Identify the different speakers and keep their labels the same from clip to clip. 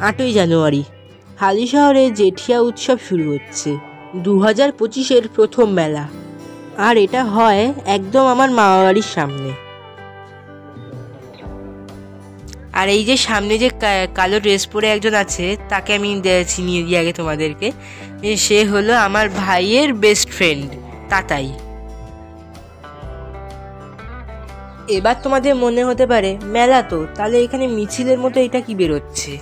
Speaker 1: 8ই জানুয়ারি হালি শহরে জেঠিয়া উৎসব শুরু হচ্ছে। 2025-এর প্রথম মেলা, আর এটা হয় একদম আমার মামা বাড়ির সামনে। আর এই যে সামনে যে কালো ড্রেস পরে একজন আছে, তাকে আমি চিনিয়ে দিই আগে তোমাদেরকে। সে হলো আমার ভাইয়ের বেস্ট ফ্রেন্ড তাতাই। এবার তোমাদের মনে হতে পারে মেলা তো, তাহলে এখানে মিছিলের মতো এটা কি বেরোচ্ছে।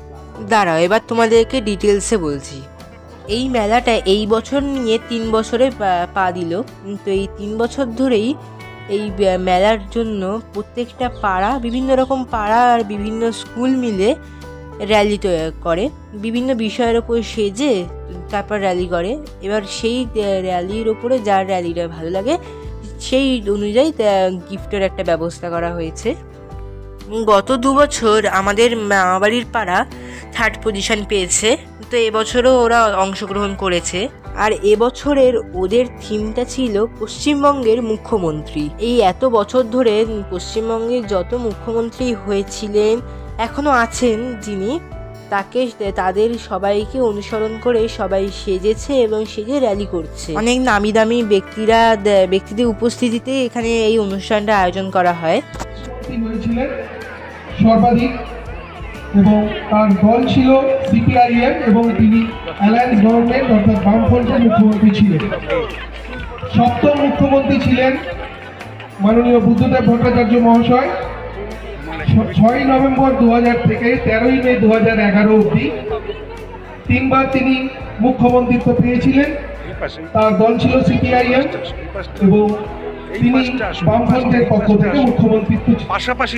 Speaker 1: দাঁড়াও, এবার তোমাদেরকে ডিটেলসে বলছি। এই মেলাটা এই বছর নিয়ে 3 বছরে পা দিল। তো এই 3 বছর ধরেই এই মেলার জন্য প্রত্যেকটা পাড়া, বিভিন্ন রকম পাড়া আর বিভিন্ন স্কুল মিলে র্যালি করে, বিভিন্ন বিষয়ের ওপর সেজে তারপর র্যালি করে। এবার সেই র্যালির ওপরে যার র্যালিটা ভালো লাগে সেই অনুযায়ী গিফটের একটা ব্যবস্থা করা হয়েছে। গত 2 বছর আমাদের মামাবাড়ির পাড়া 3rd পজিশন পেয়েছে, তো এবছরও ওরা অংশগ্রহণ করেছে। আর এবছরের ওদের থিমটা ছিল পশ্চিমবঙ্গের মুখ্যমন্ত্রী। এই এত বছর ধরে পশ্চিমবঙ্গের যত মুখ্যমন্ত্রী হয়েছিলেন, এখনো আছেন যিনি, তাদের সবাইকে অনুসরণ করে সবাই সেজেছে এবং সেজে র্যালি করছে। অনেক নামি দামি ব্যক্তিদের উপস্থিতিতে এখানে এই অনুষ্ঠানটা আয়োজন করা হয়।
Speaker 2: সর্বাধিক এবং তার দল ছিল সিপিআইএম এবং তিনি অ্যালায়েন্স গভর্নমেন্ট অর্থাৎ বামফ্রন্টের মুখ্যমন্ত্রী ছিলেন। 7ম মুখ্যমন্ত্রী ছিলেন মাননীয় বুদ্ধদেব ভট্টাচার্য মহাশয়। 6ই নভেম্বর 2000 থেকে 13ই মে 2011 অবধি 3বার তিনি মুখ্যমন্ত্রিত্ব পেয়েছিলেন। তার দল ছিল সিপিআইএম এবং তিনি বামফ্রন্টের পক্ষ থেকে মুখ্যমন্ত্রিত্ব পাশাপাশি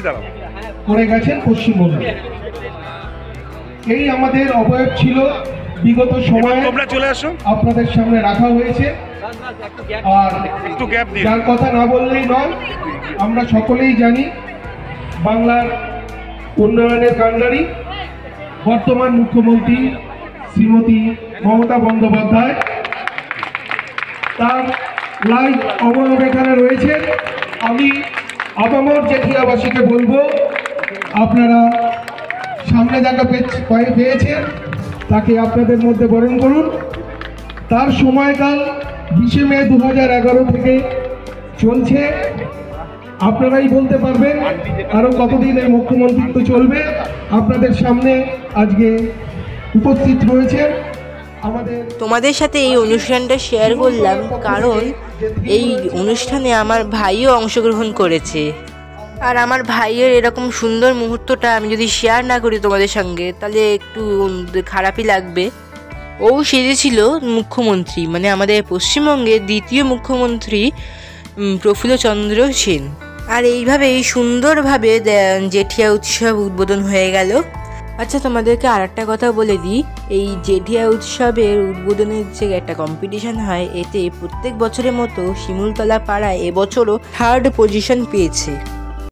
Speaker 2: করে গেছেন পশ্চিমবঙ্গে। এই আমাদের অবয়ব ছিল বিগত সময়ে আপনাদের সামনে রাখা হয়েছে। আর যার কথা না বললেই নয়, আমরা সকলেই জানি বাংলার উন্নয়নের কাণ্ডারি বর্তমান মুখ্যমন্ত্রী শ্রীমতী মমতা বন্দ্যোপাধ্যায়। তার লাইভ অবয়ব এখানে রয়েছে। আমি আপামর জেঠিয়াবাসীকে বলবো, আপনারা সামনে যাকে পেয়েছেন তাকে আপনাদের মধ্যে বরণ করুন। তার সময়কাল 20 মে 2011 থেকে চলছে। আপনারাই বলতে পারবেন আরো কতদিন এই মুখ্যমন্ত্রিত্ব চলবে। আপনাদের সামনে আজকে উপস্থিত রয়েছে
Speaker 1: তোমাদের সাথে এই অনুষ্ঠানটা শেয়ার করলাম, কারণ এই অনুষ্ঠানে আমার ভাইও অংশগ্রহণ করেছে। আর আমার ভাইয়ের এরকম সুন্দর মুহূর্তটা আমি যদি শেয়ার না করি তোমাদের সঙ্গে, তাহলে একটু খারাপই লাগবে। ও সেজেছিল মুখ্যমন্ত্রী, মানে আমাদের পশ্চিমবঙ্গের 2য় মুখ্যমন্ত্রী প্রফুল্লচন্দ্র সেন। আর এইভাবেই সুন্দরভাবে জেঠিয়া উৎসব উদ্বোধন হয়ে গেল। আচ্ছা, তোমাদেরকে আর একটা কথা বলে দিই, এই জেঠিয়া উৎসবের উদ্বোধনের যে একটা কম্পিটিশন হয়, এতে প্রত্যেক বছরের মতো শিমুলতলা পাড়ায় এবছরও 3rd পজিশন পেয়েছে।